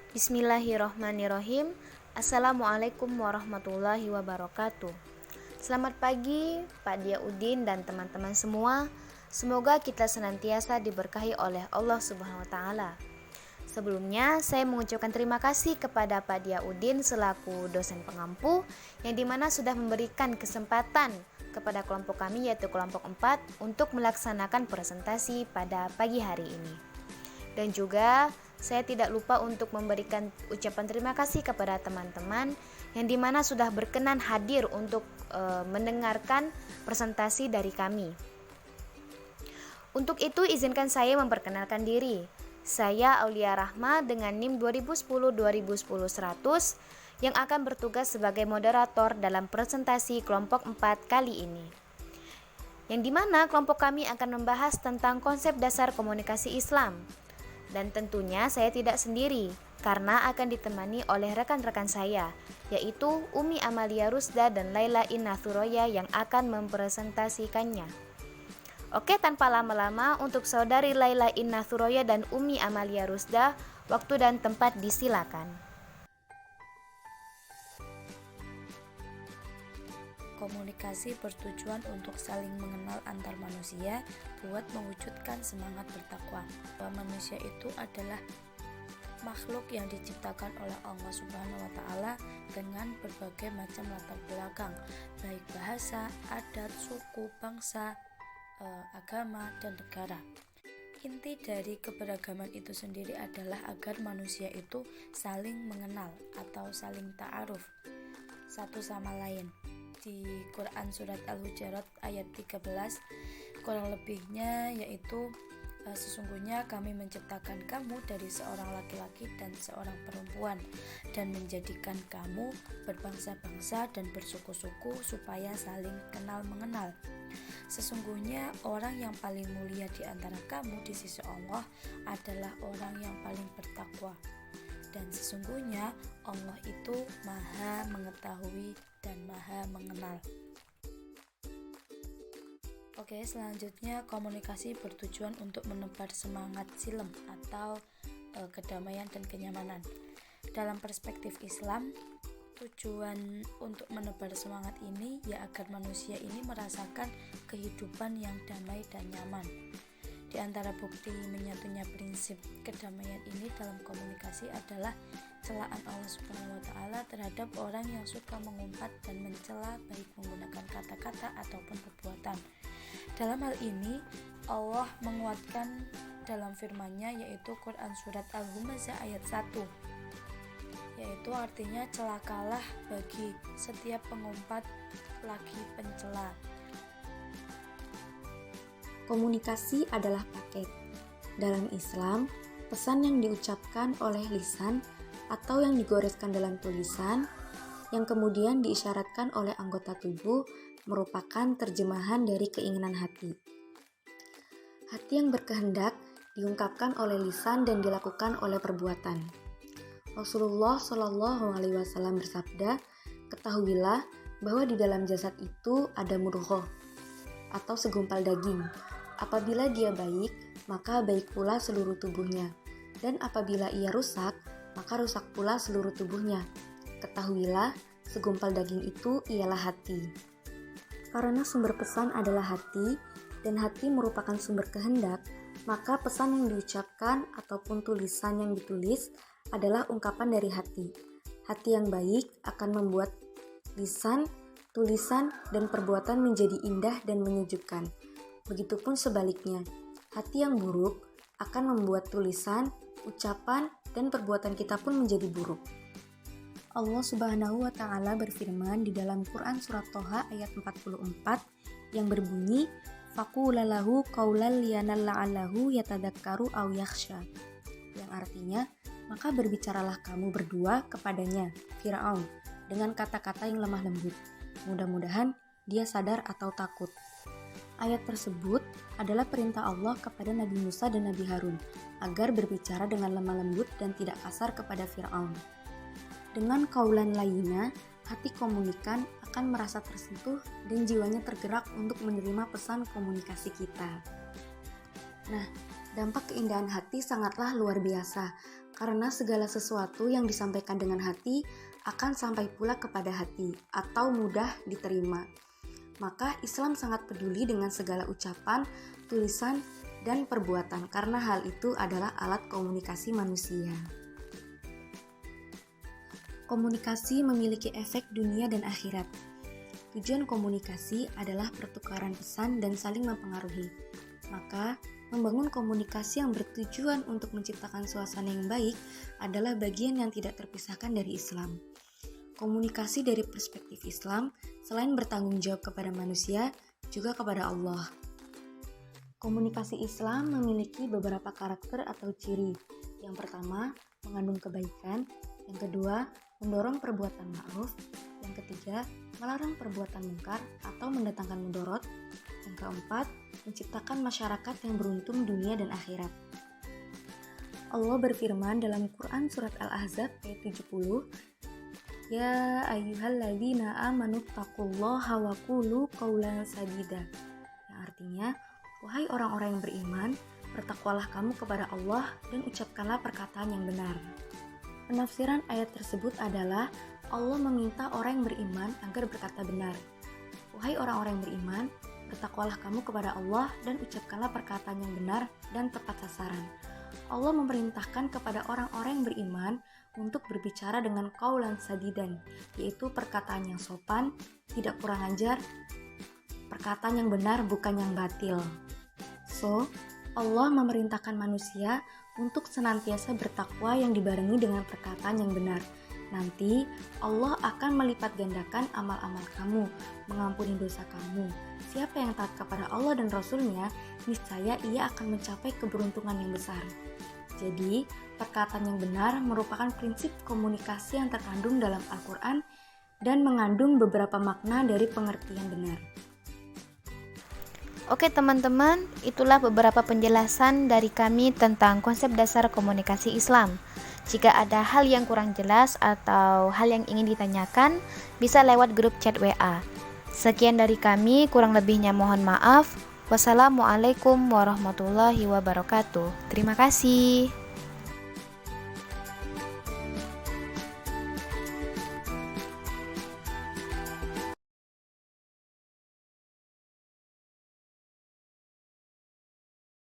Bismillahirrohmanirrohim. Assalamualaikum warahmatullahi wabarakatuh. Selamat pagi Pak Dia Udin dan teman-teman semua. Semoga kita senantiasa diberkahi oleh Allah Subhanahu wa taala. Sebelumnya saya mengucapkan terima kasih kepada Pak Dia Udin selaku dosen pengampu yang dimana sudah memberikan kesempatan kepada kelompok kami yaitu kelompok 4 untuk melaksanakan presentasi pada pagi hari ini. Dan juga saya tidak lupa untuk memberikan ucapan terima kasih kepada teman-teman yang dimana sudah berkenan hadir untuk mendengarkan presentasi dari kami. Untuk itu izinkan saya memperkenalkan diri. Saya Aulia Rahma dengan NIM 2010-2010-100 yang akan bertugas sebagai moderator dalam presentasi kelompok 4 kali ini. Yang dimana kelompok kami akan membahas tentang konsep dasar komunikasi Islam. Dan tentunya saya tidak sendiri karena akan ditemani oleh rekan-rekan saya, yaitu Umi Amalia Rusda dan Laila Inna Thuroya yang akan mempresentasikannya. Oke, tanpa lama-lama untuk saudari Laila Inna Thuroya dan Umi Amalia Rusda, waktu dan tempat disilakan. Komunikasi bertujuan untuk saling mengenal antar manusia buat mewujudkan semangat bertakwa. Bahwa manusia itu adalah makhluk yang diciptakan oleh Allah Subhanahu wa taala dengan berbagai macam latar belakang, baik bahasa, adat, suku, bangsa, agama, dan negara. Inti dari keberagaman itu sendiri adalah agar manusia itu saling mengenal atau saling ta'aruf satu sama lain. Di Quran surat Al-Hujurat ayat 13 kurang lebihnya yaitu sesungguhnya kami menciptakan kamu dari seorang laki-laki dan seorang perempuan dan menjadikan kamu berbangsa-bangsa dan bersuku-suku supaya saling kenal mengenal. Sesungguhnya orang yang paling mulia di antara kamu di sisi Allah adalah orang yang paling bertakwa. Dan sesungguhnya Allah itu Maha mengetahui dan Maha mengenal. Oke, selanjutnya komunikasi bertujuan untuk menebar semangat silem atau kedamaian dan kenyamanan. Dalam perspektif Islam, tujuan untuk menebar semangat ini ya agar manusia ini merasakan kehidupan yang damai dan nyaman. Di antara bukti menyatunya prinsip kedamaian ini dalam komunikasi adalah celaan Allah Subhanahu wa taala terhadap orang yang suka mengumpat dan mencela baik menggunakan kata-kata ataupun perbuatan. Dalam hal ini Allah menguatkan dalam firman-Nya yaitu Quran surat Al-Humazah ayat 1. Yaitu artinya celakalah bagi setiap pengumpat lagi pencela. Komunikasi adalah paket. Dalam Islam, pesan yang diucapkan oleh lisan atau yang digoreskan dalam tulisan, yang kemudian diisyaratkan oleh anggota tubuh merupakan terjemahan dari keinginan hati. Hati yang berkehendak diungkapkan oleh lisan dan dilakukan oleh perbuatan. Rasulullah Shallallahu Alaihi Wasallam bersabda, ketahuilah bahwa di dalam jasad itu ada mudghah atau segumpal daging. Apabila dia baik, maka baik pula seluruh tubuhnya. Dan apabila ia rusak, maka rusak pula seluruh tubuhnya. Ketahuilah, segumpal daging itu ialah hati. Karena sumber pesan adalah hati, dan hati merupakan sumber kehendak, maka pesan yang diucapkan ataupun tulisan yang ditulis adalah ungkapan dari hati. Hati yang baik akan membuat lisan, tulisan, dan perbuatan menjadi indah dan menyejukkan. Begitupun sebaliknya, hati yang buruk akan membuat tulisan, ucapan, dan perbuatan kita pun menjadi buruk. Allah Subhanahu wa taala berfirman di dalam Quran surat Toha ayat 44 yang berbunyi, faqulalahu qaulan liyanal la'allahu yatadakkaru aw yakhsha. Yang artinya, maka berbicaralah kamu berdua kepadanya, Firaun, dengan kata-kata yang lemah lembut. Mudah-mudahan dia sadar atau takut. Ayat tersebut adalah perintah Allah kepada Nabi Musa dan Nabi Harun agar berbicara dengan lemah lembut dan tidak kasar kepada Fir'aun. Dengan kaulan lainnya, hati komunikan akan merasa tersentuh dan jiwanya tergerak untuk menerima pesan komunikasi kita. Nah, Dampak keindahan hati sangatlah luar biasa, karena segala sesuatu yang disampaikan dengan hati akan sampai pula kepada hati atau mudah diterima. Maka Islam sangat peduli dengan segala ucapan, tulisan, dan perbuatan karena hal itu adalah alat komunikasi manusia. Komunikasi memiliki efek dunia dan akhirat. Tujuan komunikasi adalah pertukaran pesan dan saling mempengaruhi. Maka, membangun komunikasi yang bertujuan untuk menciptakan suasana yang baik adalah bagian yang tidak terpisahkan dari Islam. Komunikasi dari perspektif Islam selain bertanggung jawab kepada manusia, juga kepada Allah. Komunikasi Islam memiliki beberapa karakter atau ciri. Yang pertama, mengandung kebaikan. Yang kedua, mendorong perbuatan ma'ruf. Yang ketiga, melarang perbuatan mungkar atau mendatangkan mudorot. Yang keempat, menciptakan masyarakat yang beruntung dunia dan akhirat. Allah berfirman dalam Quran Surat Al-Ahzab ayat 70, Ya ayyuhalladzina amanu taqullaha wa qulu qawlan sadida. Yang artinya, wahai orang-orang yang beriman, bertakwalah kamu kepada Allah dan ucapkanlah perkataan yang benar. Penafsiran ayat tersebut adalah Allah meminta orang yang beriman agar berkata benar. Wahai orang-orang yang beriman, bertakwalah kamu kepada Allah dan ucapkanlah perkataan yang benar dan tepat sasaran. Allah memerintahkan kepada orang-orang yang beriman untuk berbicara dengan qaulan sadidan, yaitu perkataan yang sopan, tidak kurang ajar, perkataan yang benar bukan yang batil. So, Allah memerintahkan manusia untuk senantiasa bertakwa yang dibarengi dengan perkataan yang benar. Nanti Allah akan melipat gandakan amal-amal kamu, mengampuni dosa kamu. Siapa yang taat kepada Allah dan Rasul-Nya, niscaya ia akan mencapai keberuntungan yang besar. Jadi, perkataan yang benar merupakan prinsip komunikasi yang terkandung dalam Al-Quran dan mengandung beberapa makna dari pengertian benar. Oke teman-teman, itulah beberapa penjelasan dari kami tentang konsep dasar komunikasi Islam. Jika ada hal yang kurang jelas atau hal yang ingin ditanyakan, bisa lewat grup chat WA. Sekian dari kami, kurang lebihnya mohon maaf. Wassalamualaikum warahmatullahi wabarakatuh. Terima kasih.